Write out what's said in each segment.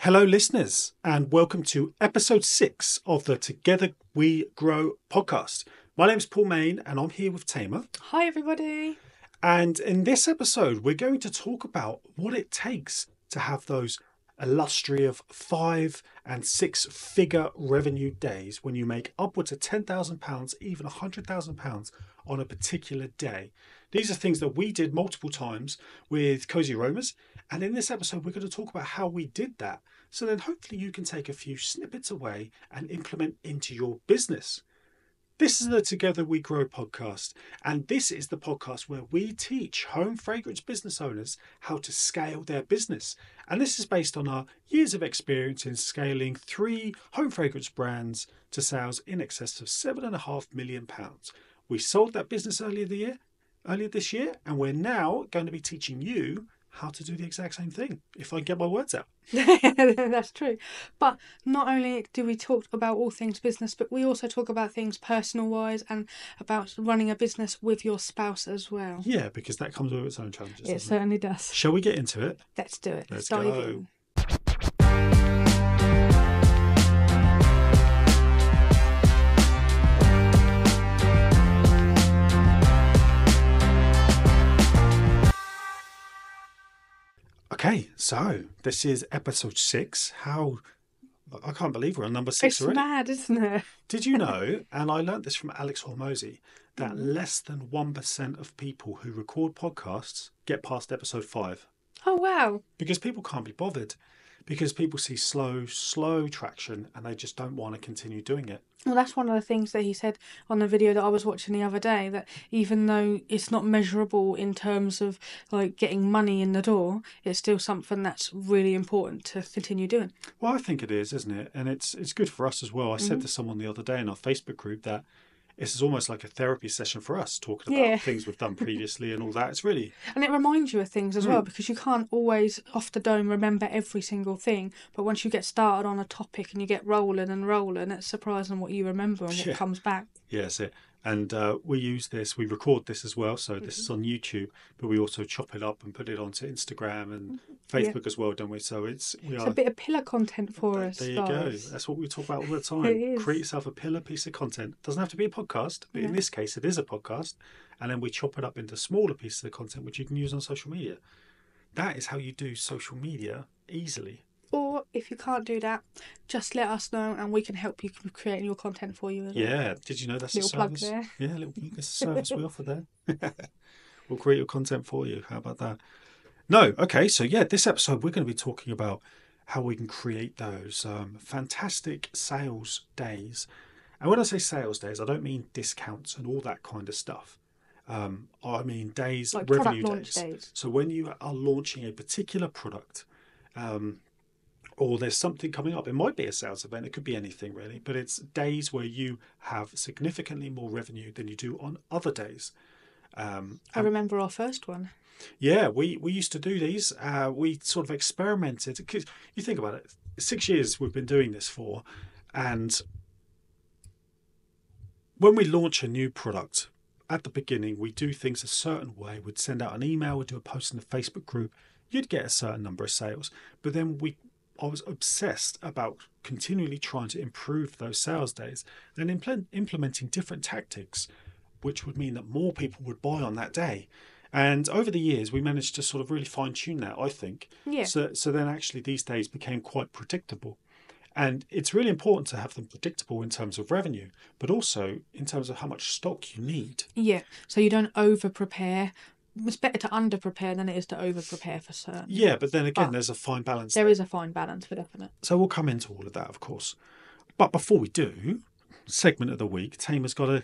Hello, listeners, and welcome to episode 6 of the Together We Grow podcast. My name's Paul Main, and I'm here with Tamer. Hi, everybody. And in this episode, we're going to talk about what it takes to have those illustrious 5 and 6 figure revenue days when you make upwards of £10,000, even £100,000 on a particular day. These are things that we did multiple times with Cozy Aromas. And in this episode, we're going to talk about how we did that. So then hopefully you can take a few snippets away and implement into your business. This is the Together We Grow podcast, and this is the podcast where we teach home fragrance business owners how to scale their business. And this is based on our years of experience in scaling 3 home fragrance brands to sales in excess of £7.5 million. We sold that business earlier this year, and we're now going to be teaching you how to do the exact same thing, if I get my words out. That's true. But not only do we talk about all things business, but we also talk about things personal-wise and about running a business with your spouse as well. Yeah, because that comes with its own challenges. It certainly does. Shall we get into it? Let's do it. Let's dive go. in. Okay, so this is episode 6. I can't believe we're on number 6 It's already. mad, isn't it? Did you know, and I learnt this from Alex Hormozy, that less than 1% of people who record podcasts get past episode 5? Oh, wow. Because people can't be bothered. Because people see slow traction and they just don't want to continue doing it. Well, that's one of the things that he said on the video that I was watching the other day, that even though it's not measurable in terms of like getting money in the door, it's still something that's really important to continue doing. Well, I think it is, isn't it? And it's good for us as well. I said to someone the other day in our Facebook group that this is almost like a therapy session for us, talking about things we've done previously and all that. It's really... And it reminds you of things as well, because you can't always, off the dome, remember every single thing. But once you get started on a topic and you get rolling, it's surprising what you remember and what comes back. Yeah, that's it. And we record this as well, so this is on YouTube, but we also chop it up and put it onto Instagram and Facebook as well, don't we? So it's a bit of pillar content for us. There you go. That's what we talk about all the time. It is. Create yourself a pillar piece of content. Doesn't have to be a podcast, but in this case, it is a podcast. And then we chop it up into smaller pieces of content, which you can use on social media. That is how you do social media easily. Or if you can't do that, just let us know and we can help you create your content for you as well. Yeah, did you know that's little a service? Plug there. Yeah, that's a service we offer there. We'll create your content for you. How about that? No, okay, so this episode we're going to be talking about how we can create those fantastic sales days. And when I say sales days, I don't mean discounts and all that kind of stuff. I mean days, like revenue product days. So when you are launching a particular product, or there's something coming up. It might be a sales event. It could be anything really, but it's days where you have significantly more revenue than you do on other days. I remember our first one. Yeah, we used to do these. We sort of experimented. Because you think about it, 6 years we've been doing this for, and when we launch a new product, at the beginning we do things a certain way. We'd send out an email, we'd do a post in the Facebook group. You'd get a certain number of sales, but then I was obsessed about continually trying to improve those sales days and implementing different tactics, which would mean that more people would buy on that day. And over the years, we managed to sort of really fine tune that, I think. Yeah. So then actually these days became quite predictable. And it's really important to have them predictable in terms of revenue, but also in terms of how much stock you need. Yeah, so you don't over-prepare. It's better to under-prepare than it is to over-prepare for certain. Yeah, but then again, there's a fine balance. There is a fine balance, for definite. So we'll come into all of that, of course. But before we do, segment of the week, Tamer's got a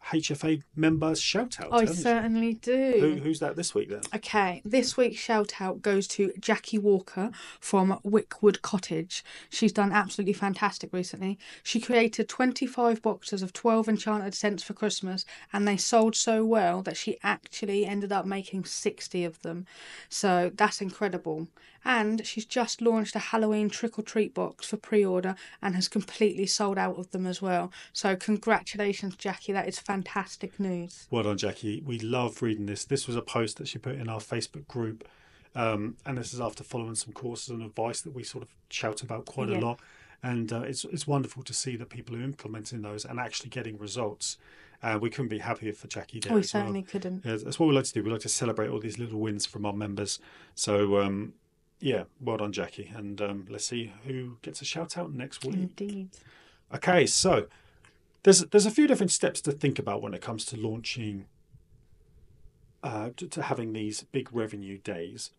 HFA member shout out. I certainly do. Who's that this week then? Okay, this week's shout out goes to Jackie Walker from Wickwood Cottage. She's done absolutely fantastic recently. She created 25 boxes of 12 enchanted scents for Christmas, and they sold so well that she actually ended up making 60 of them. So that's incredible. And she's just launched a Halloween trick-or-treat box for pre-order and has completely sold out of them as well. So congratulations, Jackie. That is fantastic news. Well done, Jackie. We love reading this. This was a post that she put in our Facebook group And this is after following some courses and advice that we sort of shout about quite a Yeah. lot. And it's wonderful to see that people are implementing those and actually getting results. We couldn't be happier for Jackie there We as well. certainly couldn't. Yeah, that's what we like to do. We like to celebrate all these little wins from our members. So yeah, well done, Jackie. And let's see who gets a shout out next week. Indeed. Okay, so there's a few different steps to think about when it comes to launching, to having these big revenue days.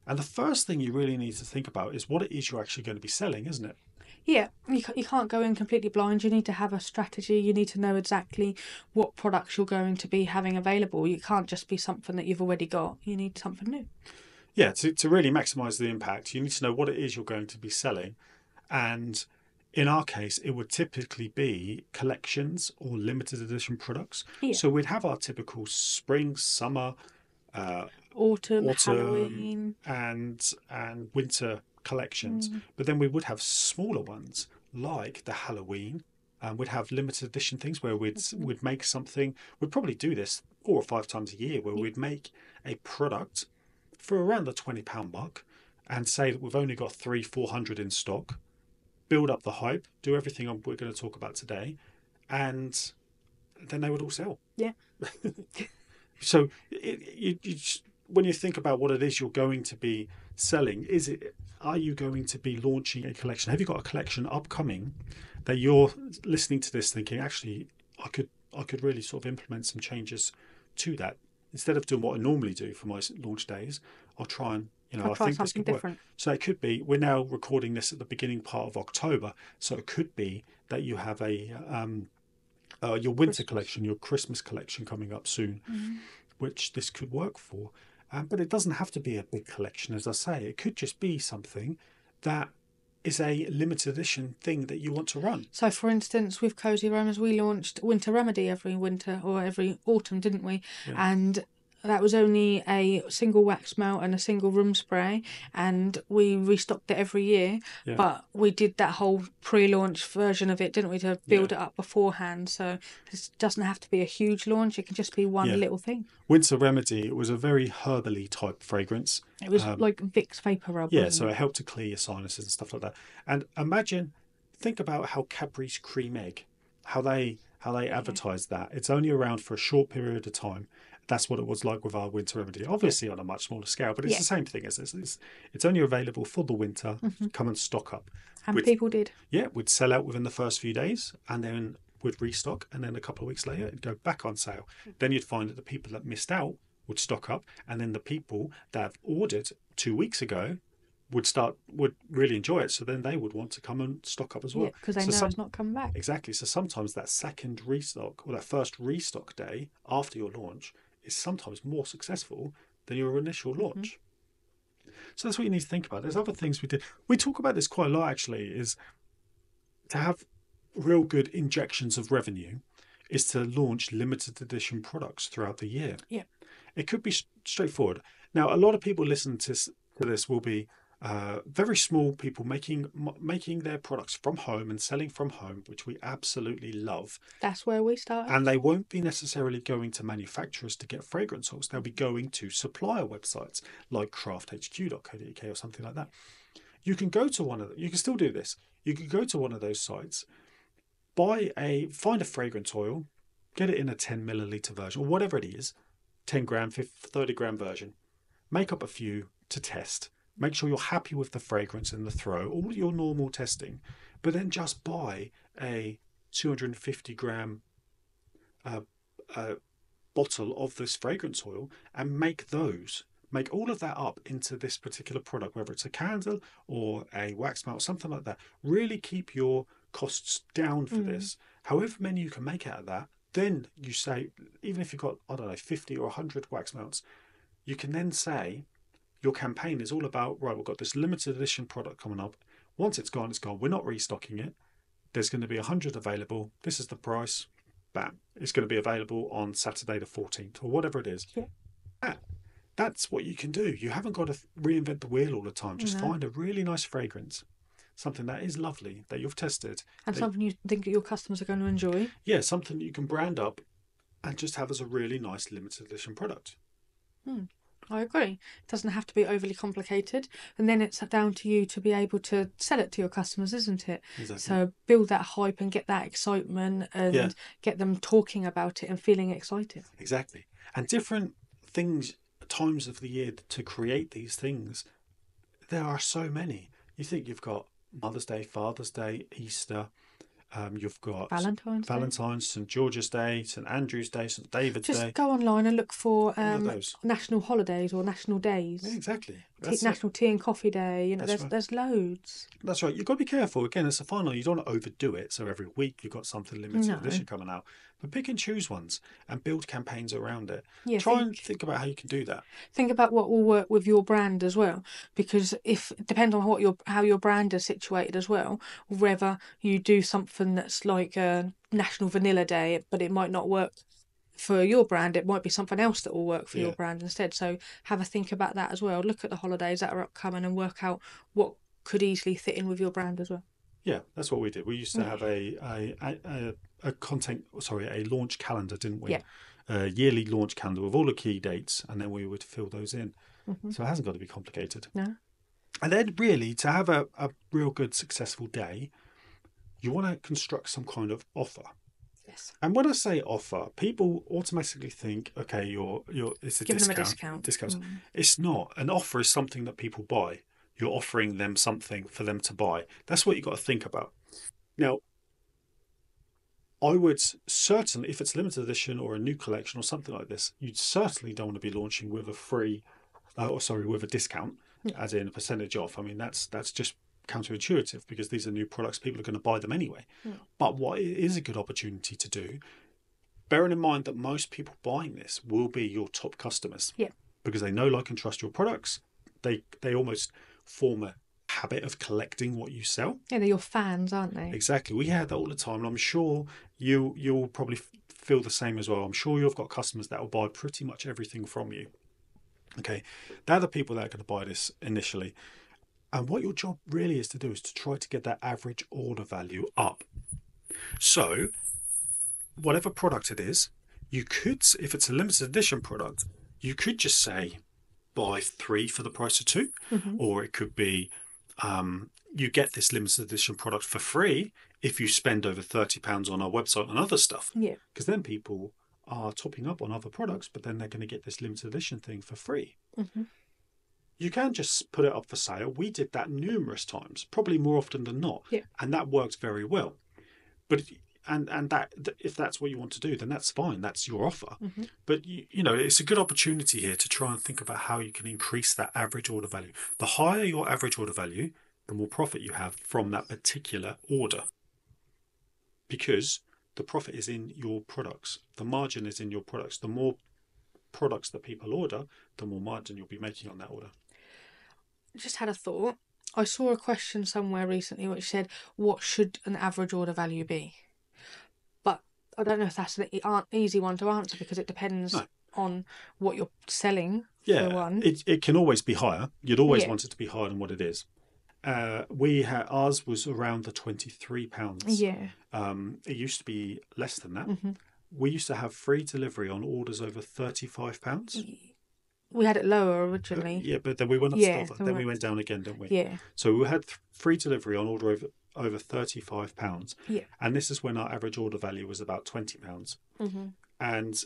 And the first thing you really need to think about is what it is you're actually going to be selling, isn't it? Yeah, you can't go in completely blind. You need to have a strategy. You need to know exactly what products you're going to be having available. You can't just be something that you've already got. You need something new. Yeah, to really maximize the impact, you need to know what it is you're going to be selling. And in our case, it would typically be collections or limited edition products. Yeah. So we'd have our typical spring, summer, Autumn, Halloween, and winter collections. But then we would have smaller ones like the Halloween. We'd have limited edition things where we'd make something. We'd probably do this 4 or 5 times a year, where we'd make a product for around the £20 mark, and say that we've only got 300-400 in stock. Build up the hype, do everything we're going to talk about today, and then they would all sell. Yeah. So when you think about what it is you're going to be selling, are you going to be launching a collection? Have you got a collection upcoming that you're listening to this thinking, actually, I could really sort of implement some changes to that? Instead of doing what I normally do for my launch days, I'll try and, I think this could different. work. So it could be, we're now recording this at the beginning part of October, so it could be that you have your winter collection, your Christmas collection coming up soon, which this could work for. But it doesn't have to be a big collection, as I say. It could just be something that is a limited edition thing that you want to run. So, for instance, with Cozy Aromas, we launched Winter Remedy every winter or every autumn, didn't we? Yeah. And that was only a single wax melt and a single room spray, and we restocked it every year. Yeah. But we did that whole pre-launch version of it, didn't we, to build it up beforehand. So this doesn't have to be a huge launch. It can just be one little thing. Winter Remedy, it was a very herbally type fragrance. It was like Vicks Vapor Rub. Yeah, so it helped to clear your sinuses and stuff like that. And think about how Cadbury's Cream Egg, how they advertise that. It's only around for a short period of time. That's what it was like with our Winter Remedy. Obviously on a much smaller scale, but it's the same thing as this. It's only available for the winter. Come and stock up. And people did. Yeah, we'd sell out within the first few days, and then we'd restock, and then a couple of weeks later it'd go back on sale. Then you'd find that the people that missed out would stock up, and then the people that have ordered 2 weeks ago would really enjoy it. So then they would want to come and stock up as well. Yeah, because they know it's not coming back. Exactly. So sometimes that second restock or that first restock day after your launch is sometimes more successful than your initial launch. So that's what you need to think about. There's other things we did. We talk about this quite a lot, actually, is to have real good injections of revenue is to launch limited edition products throughout the year. Yeah. It could be straightforward. Now, a lot of people listening to this will be very small people making their products from home and selling from home, which we absolutely love. That's where we started. And they won't be necessarily going to manufacturers to get fragrance oils. They'll be going to supplier websites like crafthq.co.uk or something like that. You can go to one of them. You can still do this. You can go to one of those sites, find a fragrance oil, get it in a 10 milliliter version or whatever it is, 10 gram, 30 gram version. Make up a few to test. Make sure you're happy with the fragrance and the throw, all your normal testing, but then just buy a 250 gram bottle of this fragrance oil and make all of that up into this particular product, whether it's a candle or a wax melt, something like that. Really keep your costs down for this. However many you can make out of that, then you say, even if you've got, 50 or 100 wax melts, you can then say, your campaign is all about, right, we've got this limited edition product coming up. Once it's gone, it's gone. We're not restocking it. There's going to be 100 available. This is the price. Bam. It's going to be available on Saturday the 14th or whatever it is. Yeah. That's what you can do. You haven't got to reinvent the wheel all the time. Just find a really nice fragrance, something that is lovely, that you've tested. And something you think that your customers are going to enjoy. Yeah, something that you can brand up and just have as a really nice limited edition product. I agree. It doesn't have to be overly complicated, and then it's down to you to be able to sell it to your customers, isn't it? Exactly. So build that hype and get that excitement and get them talking about it and feeling excited. Exactly. And different things, times of the year to create these things, there are so many. You think you've got Mother's Day, Father's Day, Easter. You've got Valentine's St. George's Day, St. Andrew's Day, St. David's Day. Just go online and look for All of those. national holidays or national days. Yeah, exactly. National Tea and Coffee Day. You know, That's right. there's loads. That's right. You've got to be careful. Again, it's a fine line. You don't want to overdo it. So every week you've got something limited edition coming out. But pick and choose ones and build campaigns around it. Yeah, Try and think about how you can do that. Think about what will work with your brand as well, because if it depends on how your brand is situated as well, whether you do something that's like a National Vanilla Day, but it might not work for your brand, it might be something else that will work for your brand instead. So have a think about that as well. Look at the holidays that are upcoming and work out what could easily fit in with your brand as well. Yeah, that's what we did. We used to have a launch calendar, didn't we? Yeah. A yearly launch calendar with all the key dates, and then we would fill those in. So it hasn't got to be complicated. No. And then really, to have a real good, successful day, you want to construct some kind of offer. Yes. And when I say offer, people automatically think, okay, it's a Giving discount. them a discount. It's not. An offer is something that people buy. You're offering them something for them to buy. That's what you've got to think about. Now, I would certainly, if it's limited edition or a new collection or something like this, you certainly don't want to be launching with with a discount, as in a percentage off. I mean, that's just counterintuitive because these are new products. People are going to buy them anyway. But what is a good opportunity to do, bearing in mind that most people buying this will be your top customers. Yeah. Because they know, like, and trust your products. They almost form a habit of collecting what you sell. Yeah, they're your fans, aren't they? Exactly. We hear that all the time, and I'm sure you'll probably feel the same as well. I'm sure you've got customers that will buy pretty much everything from you. Okay, they're the people that are going to buy this initially. And what your job really is to do is to try to get that average order value up. So, whatever product it is, you could, if it's a limited edition product, you could just say, buy 3 for the price of 2. Or it could be, you get this limited edition product for free if you spend over £30 on our website and other stuff. Yeah. Because then people are topping up on other products, but then they're going to get this limited edition thing for free. You can just put it up for sale. We did that numerous times, probably more often than not. Yeah. And that worked very well. But that if that's what you want to do, then that's fine. That's your offer. But you know, it's a good opportunity here to try and think about how you can increase that average order value. The higher your average order value, the more profit you have from that particular order. Because the profit is in your products. The margin is in your products. The more products that people order, the more margin you'll be making on that order. Just had a thought. I saw a question somewhere recently which said, what should an average order value be? But I don't know if that's an easy one to answer because it depends on what you're selling. Yeah, for one. It can always be higher. You'd always want it to be higher than what it is. Ours was around the £23. Yeah. It used to be less than that. We used to have free delivery on orders over £35. We had it lower originally. Yeah, but then we went up still. Then we went down again, didn't we? Yeah. So we had free delivery on order over £35. Yeah. And this is when our average order value was about £20. And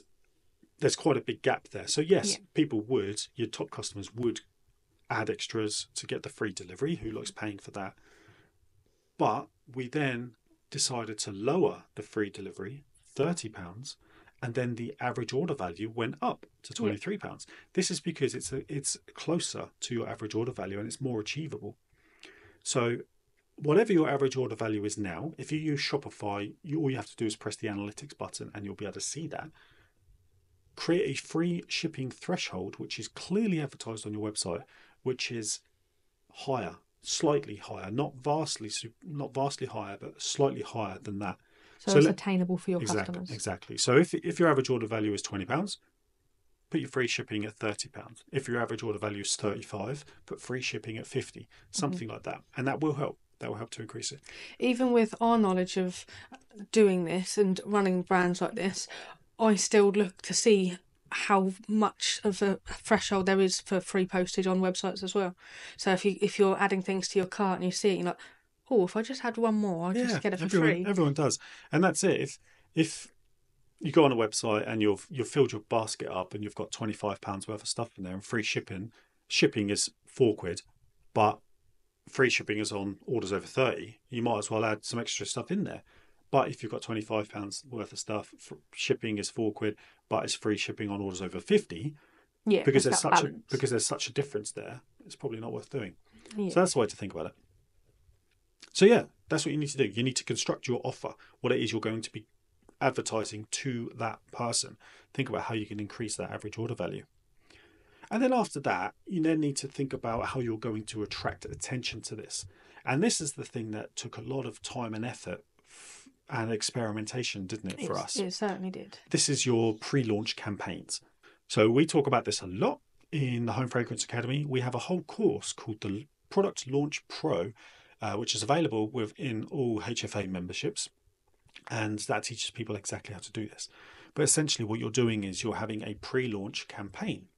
there's quite a big gap there. So yes, people your top customers would add extras to get the free delivery. Who likes paying for that? But we then decided to lower the free delivery, £30, and then the average order value went up to £23. This is because it's closer to your average order value and it's more achievable. So whatever your average order value is now, if you use Shopify, all you have to do is press the analytics button and you'll be able to see that. Create a free shipping threshold, which is clearly advertised on your website, which is higher, slightly higher, not vastly higher, but slightly higher than that. So it's attainable for your customers. Exactly. So if your average order value is £20, put your free shipping at £30. If your average order value is £35, put free shipping at £50, something like that. And that will help. That will help to increase it. Even with our knowledge of doing this and running brands like this, I still look to see how much of a threshold there is for free postage on websites as well. So if you're adding things to your cart and you see it, you're like, oh, if I just had one more, I'll just Yeah, get it for everyone free. everyone does, and that's it. If you go on a website and you've filled your basket up and you've got £25 worth of stuff in there and free shipping, shipping is £4, but free shipping is on orders over 30. You might as well add some extra stuff in there. But if you've got £25 worth of stuff, shipping is £4, but it's free shipping on orders over 50. Yeah, Because it's there's that such a balance. because there's such a difference there, it's probably not worth doing. Yeah. So that's the way to think about it. So yeah, that's what you need to do. You need to construct your offer, what it is you're going to be advertising to that person. Think about how you can increase that average order value. And then after that, you then need to think about how you're going to attract attention to this. And this is the thing that took a lot of time and effort and experimentation, didn't it, for us? It certainly did. This is your pre-launch campaigns. So we talk about this a lot in the Home Fragrance Academy. We have a whole course called the Product Launch Pro, which is available within all HFA memberships. And that teaches people exactly how to do this. But essentially what you're doing is you're having a pre-launch campaign.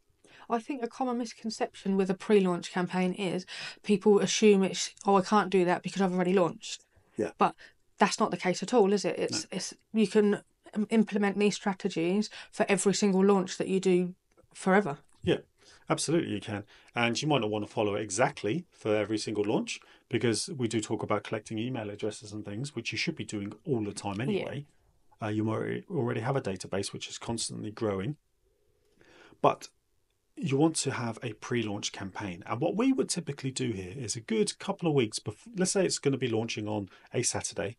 I think a common misconception with a pre-launch campaign is people assume it's, oh, I can't do that because I've already launched. Yeah. But that's not the case at all, is it? It's you can implement these strategies for every single launch that you do forever. Yeah, absolutely you can. And you might not want to follow it exactly for every single launch because we do talk about collecting email addresses and things, which you should be doing all the time anyway. You might already have a database which is constantly growing. But you want to have a pre-launch campaign. And what we would typically do here is a good couple of weeks before, let's say it's going to be launching on a Saturday,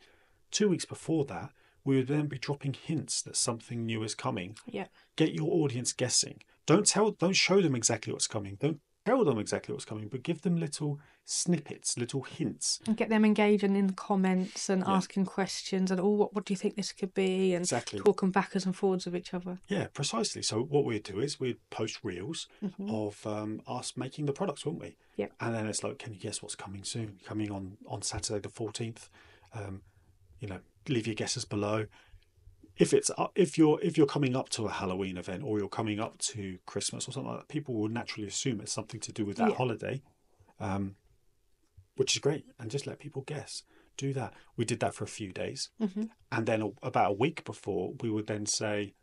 2 weeks before that, we would then be dropping hints that something new is coming. Yeah. Get your audience guessing. Don't show them exactly what's coming. Don't tell them exactly what's coming, but give them little snippets, little hints. And get them engaging in the comments and asking questions and, oh, what do you think this could be? And exactly. Talking backwards and forwards with each other. Yeah, precisely. So what we'd do is we'd post reels of us making the products, wouldn't we? Yep. And then it's like, can you guess what's coming soon? Coming on Saturday the 14th. Leave your guesses below. If you're coming up to a Halloween event or you're coming up to Christmas or something like that, people will naturally assume it's something to do with that holiday, which is great. And just let people guess. Do that. We did that for a few days, and then about a week before, we would then say,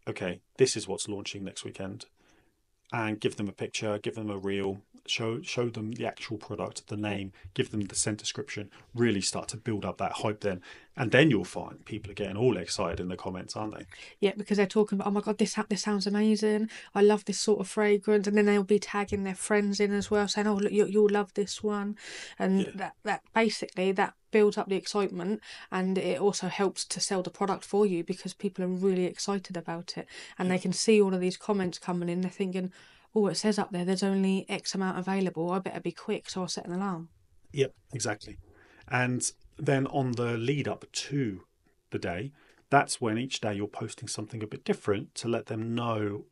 "Okay, this is what's launching next weekend," and give them a picture, give them a reel, show them the actual product, the name, give them the scent description, really start to build up that hype then. And then you'll find people are getting all excited in the comments, aren't they? Yeah, because they're talking about, oh my God, this sounds amazing. I love this sort of fragrance. And then they'll be tagging their friends in as well, saying, oh, look, you'll love this one. And that basically, that builds up the excitement, and it also helps to sell the product for you because people are really excited about it. And they can see all of these comments coming in. They're thinking, oh, it says up there there's only X amount available. I better be quick, so I'll set an alarm. Yep, exactly. And then on the lead up to the day, that's when each day you're posting something a bit different to let them know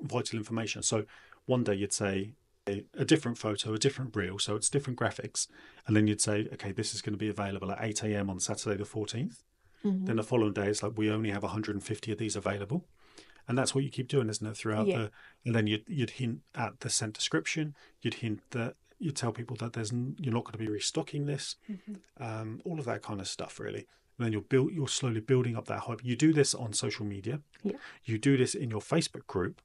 vital information. So one day you'd say a different photo, a different reel, so it's different graphics. And then you'd say, okay, this is going to be available at 8 a.m. on Saturday the 14th. Then the following day, it's like, we only have 150 of these available. And that's what you keep doing, isn't it? Throughout and then you'd hint at the scent description. You'd hint that you tell people that you're not going to be restocking this. All of that kind of stuff, really. And then you're slowly building up that hype. You do this on social media. Yeah. You do this in your Facebook group,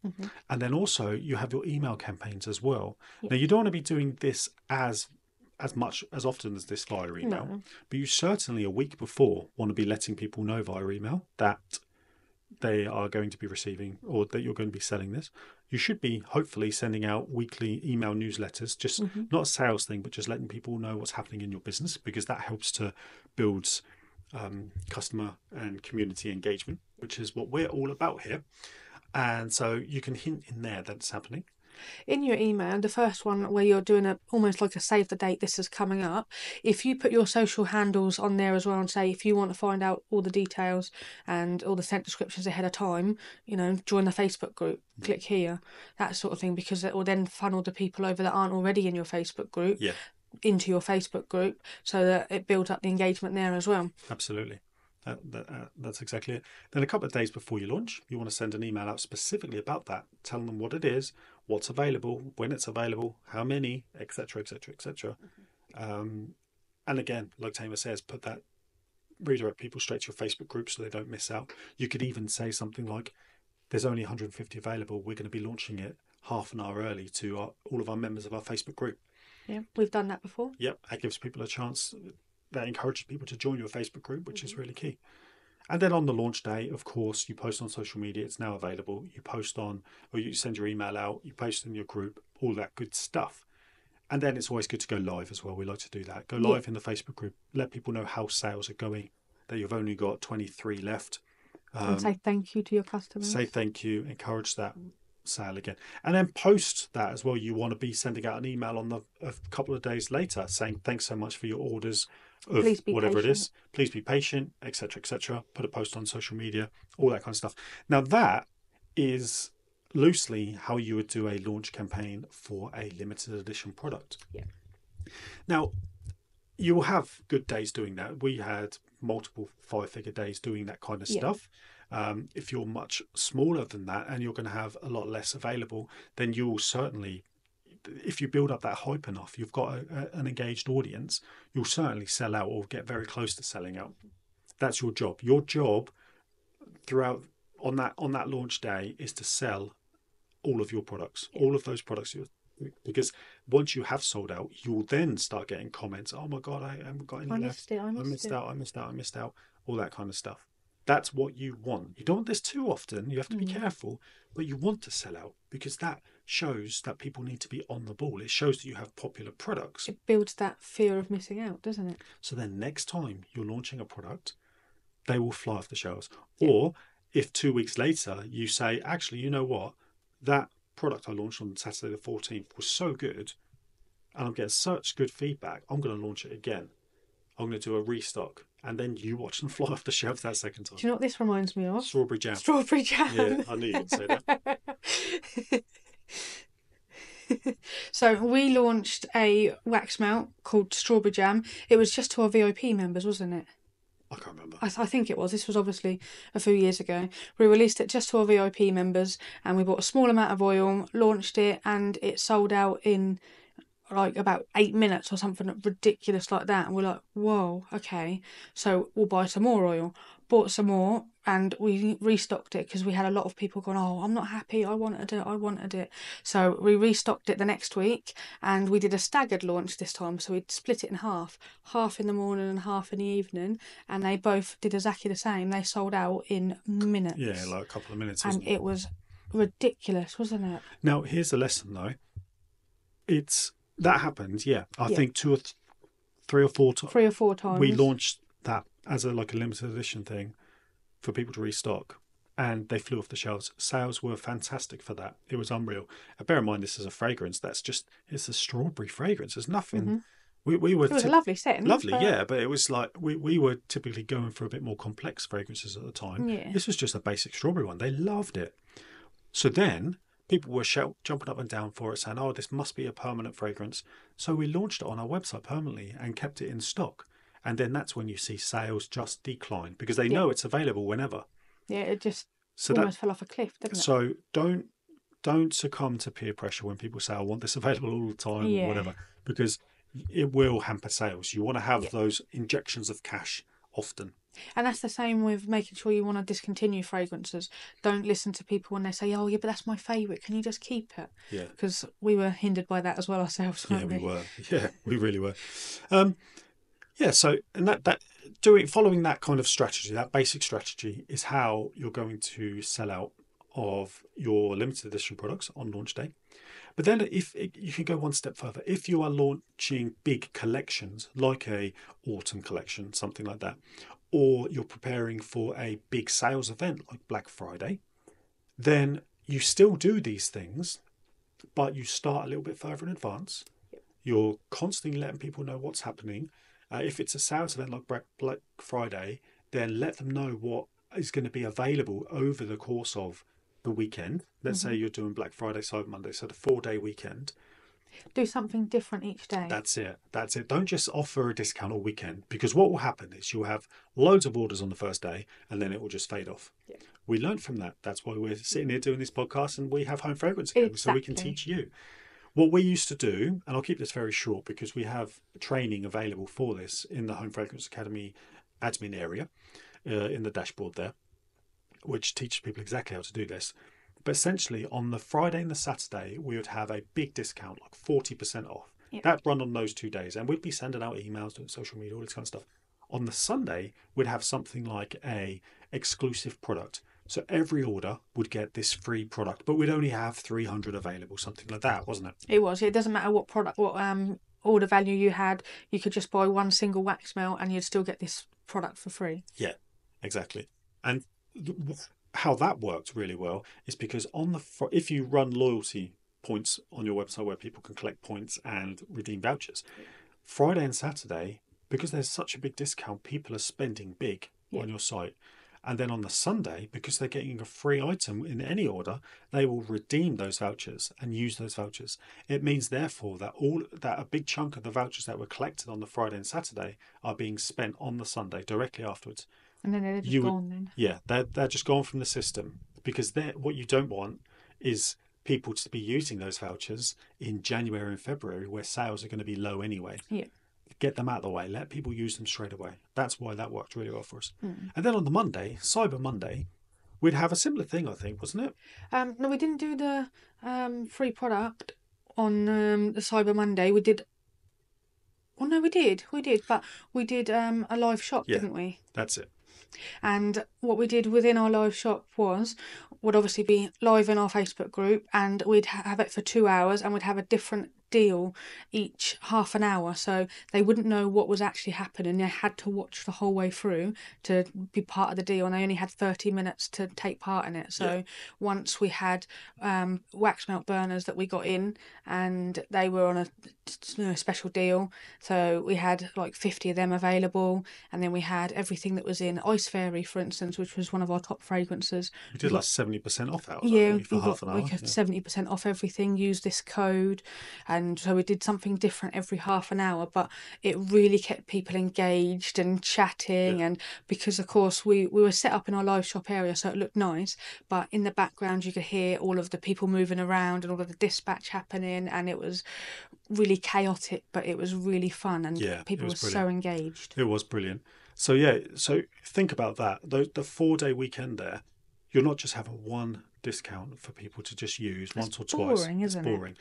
and then also you have your email campaigns as well. Now you don't want to be doing this as much as often as this via email, but you certainly a week before want to be letting people know via email that they are going to be receiving or that you're going to be selling this. You should be hopefully sending out weekly email newsletters, just not a sales thing, but just letting people know what's happening in your business, because that helps to build customer and community engagement, which is what we're all about here. And so you can hint in there that it's happening. In your email, the first one where you're doing almost like a save the date, this is coming up, if you put your social handles on there as well and say, if you want to find out all the details and all the scent descriptions ahead of time, join the Facebook group, click here, that sort of thing, because it will then funnel the people over that aren't already in your Facebook group into your Facebook group, so that it builds up the engagement there as well. Absolutely. That's exactly it. Then a couple of days before you launch, you want to send an email out specifically about that, telling them what it is, what's available, when it's available, how many, etc., etc., etc. And again, like Tamer says, put that redirect people straight to your Facebook group so they don't miss out. You could even say something like, "There's only 150 available. We're going to be launching it half an hour early to all of our members of our Facebook group." Yeah, we've done that before. Yep, that gives people a chance. That encourages people to join your Facebook group, which is really key. And then on the launch day, of course, you post on social media. It's now available. You post on, or you send your email out. You post in your group, all that good stuff. And then it's always good to go live as well. We like to do that. Go live in the Facebook group. Let people know how sales are going, that you've only got 23 left. And say thank you to your customers. Say thank you. Encourage that sale again. And then post that as well. You want to be sending out an email on a couple of days later saying thanks so much for your orders of whatever it is. Please be patient, etc., etc. Put a post on social media, all that kind of stuff. Now that is loosely how you would do a launch campaign for a limited edition product. Yeah. Now, you will have good days doing that. We had multiple 5-figure days doing that kind of stuff. If you're much smaller than that and you're going to have a lot less available, then you'll certainly, if you build up that hype enough, you've got an engaged audience, you'll certainly sell out or get very close to selling out. That's your job. Your job throughout on that launch day is to sell all of your products, all of those products. Because once you have sold out, you'll then start getting comments. "Oh my God, I haven't got any left. I missed out. All that kind of stuff. That's what you want. You don't want this too often. You have to be careful, but you want to sell out because that shows that people need to be on the ball. It shows that you have popular products. It builds that fear of missing out, doesn't it? So then next time you're launching a product, they will fly off the shelves. Or if 2 weeks later you say, "Actually, you know what? That product I launched on Saturday the 14th was so good and I'm getting such good feedback, I'm going to launch it again. I'm going to do a restock." And then you watch them fly off the shelves that second time. Do you know what this reminds me of? Strawberry jam. Strawberry jam. Yeah, I knew you'd say that. So we launched a wax melt called Strawberry Jam. It was just to our VIP members, wasn't it? I can't remember. I think it was. This was obviously a few years ago. We released it just to our VIP members and we bought a small amount of oil, launched it, and it sold out in like about 8 minutes or something ridiculous like that. And we're like, whoa, okay. So we'll buy some more oil. Bought some more and we restocked it because we had a lot of people going, "Oh, I'm not happy. I wanted it. So we restocked it the next week and we did a staggered launch this time. So we'd split it in half in the morning and half in the evening. And they both did exactly the same. They sold out in minutes. Yeah, like a couple of minutes. And it was ridiculous, wasn't it? Now, here's the lesson though. That happened, yeah. I think 2 or 3 or 4 times. 3 or 4 times. We launched that as a limited edition thing for people to restock, and they flew off the shelves. Sales were fantastic for that. It was unreal. And bear in mind, this is a fragrance. It's a strawberry fragrance. There's nothing. We were. It was a lovely setting. Lovely, yeah. But it was like we were typically going for a bit more complex fragrances at the time. Yeah. This was just a basic strawberry one. They loved it. So then people were jumping up and down for it, saying, "Oh, this must be a permanent fragrance." So we launched it on our website permanently and kept it in stock. And then that's when you see sales just decline because they know it's available whenever. Yeah, it just almost fell off a cliff, didn't it? So don't succumb to peer pressure when people say, "I want this available all the time," or whatever, because it will hamper sales. You want to have those injections of cash often. And that's the same with making sure you want to discontinue fragrances. Don't listen to people when they say, "Oh, yeah, but that's my favourite. Can you just keep it?" Yeah. Because we were hindered by that as well ourselves, weren't we? Yeah, we were. Yeah, we really were. So following that kind of strategy, that basic strategy, is how you're going to sell out of your limited edition products on launch day. But then if you can go one step further, if you are launching big collections like a autumn collection, something like that, or you're preparing for a big sales event like Black Friday, then you still do these things, but you start a little bit further in advance. You're constantly letting people know what's happening. If it's a sales event like Black Friday, then let them know what is going to be available over the course of the weekend. Let's say you're doing Black Friday, Cyber Monday, so the 4-day weekend. Do something different each day. That's it. That's it. Don't just offer a discount all weekend, because what will happen is you'll have loads of orders on the first day and then it will just fade off. Yeah. We learned from that. That's why we're sitting here doing this podcast, and we have Home Fragrance Academy, so we can Exactly. teach you. What we used to do, and I'll keep this very short because we have training available for this in the Home Fragrance Academy admin area, in the dashboard there, which teaches people exactly how to do this. But essentially, on the Friday and the Saturday, we would have a big discount, like 40% off. Yeah. That run on those 2 days, and we'd be sending out emails, doing social media, all this kind of stuff. On the Sunday, we'd have something like a exclusive product. So every order would get this free product, but we'd only have 300 available, something like that, wasn't it? It was. It doesn't matter what product, what order value you had. You could just buy one single wax melt, and you'd still get this product for free. Yeah, exactly. And how that worked really well is because if you run loyalty points on your website where people can collect points and redeem vouchers, Friday and Saturday, because there's such a big discount, people are spending big on your site. And then on the Sunday, because they're getting a free item in any order, they will redeem those vouchers and use those vouchers. It means, therefore, that a big chunk of the vouchers that were collected on the Friday and Saturday are being spent on the Sunday directly afterwards. And then they're just gone then. Yeah, they're just gone from the system, because what you don't want is people to be using those vouchers in January and February where sales are going to be low anyway. Yeah. Get them out of the way. Let people use them straight away. That's why that worked really well for us. And then on the Monday, Cyber Monday, we'd have a similar thing, I think, wasn't it? No, we didn't do the free product on the Cyber Monday. We did. Oh no, we did. But we did a live shop, didn't we? That's it. And what we did within our live shop would obviously be live in our Facebook group, and we'd have it for 2 hours, and we'd have a different deal each half an hour, so they wouldn't know what was actually happening. They had to watch the whole way through to be part of the deal, and they only had 30 minutes to take part in it. So once we had wax melt burners that we got in, and they were on a special deal, so we had like 50 of them available, and then we had everything that was in Ice Fairy, for instance, which was one of our top fragrances. We did like 70% off that, for half an hour. We got 70% off everything. Use this code. And so we did something different every half an hour, but it really kept people engaged and chatting. And because, of course, we were set up in our live shop area, so it looked nice, but in the background you could hear all of the people moving around and all of the dispatch happening, and it was really chaotic, but it was really fun, and people were so engaged. It was brilliant. So so think about that. The 4-day weekend there, you're not just having one discount for people to just use once or twice. It's boring.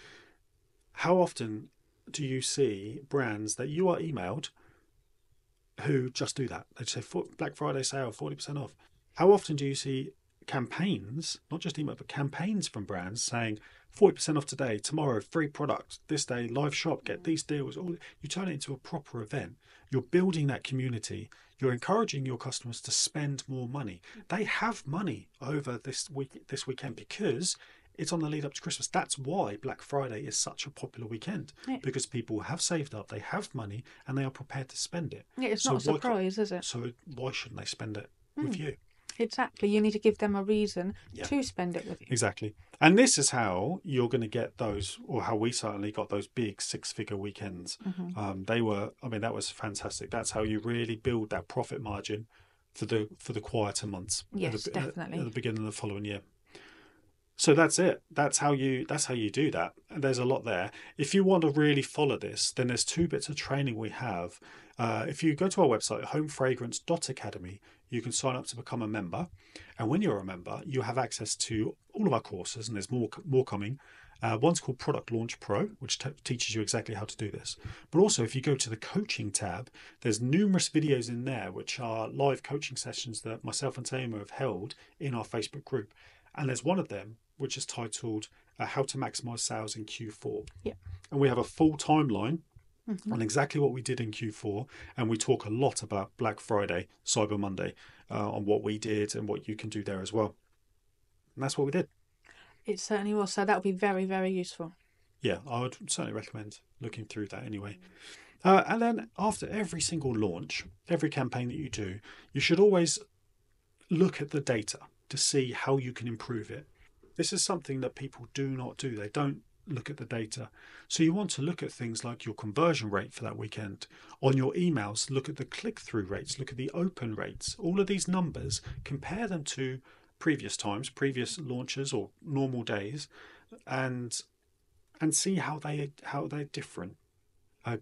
How often do you see brands that you are emailed who just do that? They say Black Friday sale, 40% off. How often do you see campaigns, not just email, but campaigns from brands saying 40% off today, tomorrow, free product, this day, live shop, get these deals. You turn it into a proper event. You're building that community. You're encouraging your customers to spend more money. They have money over this weekend because it's on the lead up to Christmas. That's why Black Friday is such a popular weekend, because people have saved up, they have money, and they are prepared to spend it. Yeah, it's not a surprise, is it? So why shouldn't they spend it with you? Exactly. You need to give them a reason to spend it with you. Exactly. And this is how you're going to get those, or how we certainly got those big 6-figure weekends. That was fantastic. That's how you really build that profit margin for the quieter months. Yes, definitely. At the beginning of the following year. So that's it. That's how you do that. And there's a lot there. If you want to really follow this, then there's 2 bits of training we have. If you go to our website, homefragrance.academy, you can sign up to become a member. And when you're a member, you have access to all of our courses, and there's more coming. One's called Product Launch Pro, which teaches you exactly how to do this. But also, if you go to the coaching tab, there's numerous videos in there, which are live coaching sessions that myself and Tamer have held in our Facebook group. And there's one of them which is titled How to Maximize Sales in Q4. Yeah. And we have a full timeline on exactly what we did in Q4. And we talk a lot about Black Friday, Cyber Monday, on what we did and what you can do there as well. And that's what we did. It certainly was. So that would be very, very useful. Yeah, I would certainly recommend looking through that anyway. And then after every single launch, every campaign that you do, you should always look at the data to see how you can improve it. This is something that people do not do. They don't look at the data. So you want to look at things like your conversion rate for that weekend. On your emails, look at the click-through rates, look at the open rates. All of these numbers, compare them to previous times, previous launches or normal days, and see how they're different.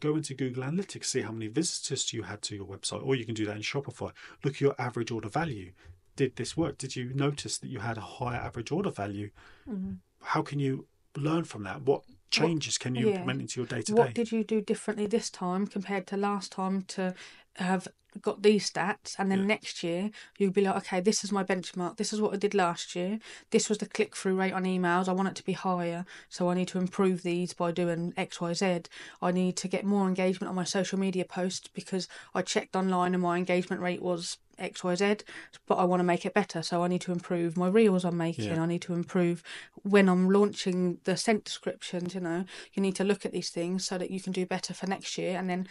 Go into Google Analytics, see how many visitors you had to your website, or you can do that in Shopify. Look at your average order value. Did this work? Did you notice that you had a higher average order value? Mm-hmm. How can you learn from that? What changes can you implement into your day-to-day? What did you do differently this time compared to last time to have got these stats? And then next year you'll be like, okay, this is my benchmark, this is what I did last year, this was the click-through rate on emails, I want it to be higher, so I need to improve these by doing XYZ. I need to get more engagement on my social media posts because I checked online and my engagement rate was XYZ, but I want to make it better, so I need to improve my reels I'm making. I need to improve when I'm launching the scent descriptions. You need to look at these things so that you can do better for next year and then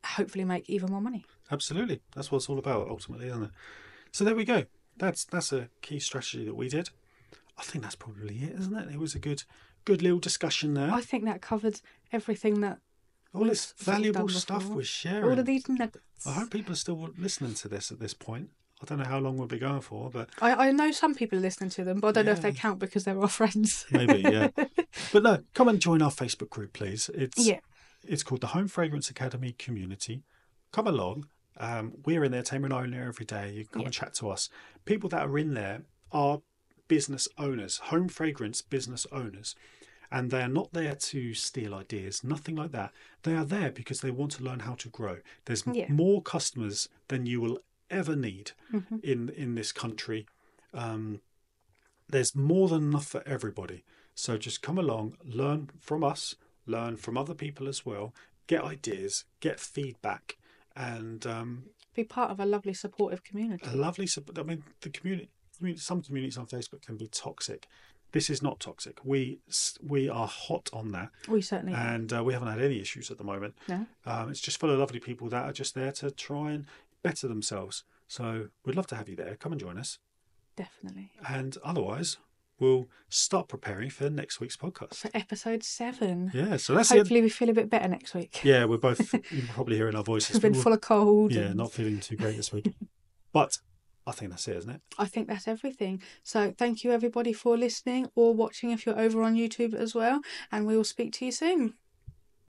hopefully make even more money. Absolutely. That's what it's all about ultimately, isn't it? So there we go. That's a key strategy that we did. I think that's probably it, isn't it? It was a good little discussion there. I think that covers everything that all this valuable stuff we're sharing. All of these nuggets. I hope people are still listening to this at this point. I don't know how long we'll be going for, but I know some people are listening to them, but I don't know if they count because they're our friends. Maybe, yeah. But no, come and join our Facebook group, please. It's called the Home Fragrance Academy Community. Come along. We're in there, Tamer and I are in there every day. You can come and chat to us. People that are in there are business owners, home fragrance business owners. And they're not there to steal ideas, nothing like that. They are there because they want to learn how to grow. There's more customers than you will ever need in this country. There's more than enough for everybody. So just come along, learn from us, learn from other people as well, get ideas, get feedback, and be part of a lovely supportive community. I mean, the community. Some communities on Facebook can be toxic. This is not toxic. We are hot on that. We certainly are. And we haven't had any issues at the moment. No. It's just full of lovely people that are just there to try and better themselves. So we'd love to have you there. Come and join us. Definitely. And otherwise, we'll start preparing for next week's podcast. For episode 7. Yeah, so that's Hopefully we feel a bit better next week. Yeah, we're both, you can probably hear in our voices. We've been full of cold. Yeah, not feeling too great this week. But I think that's it, isn't it? I think that's everything. So thank you everybody for listening or watching if you're over on YouTube as well. And we will speak to you soon.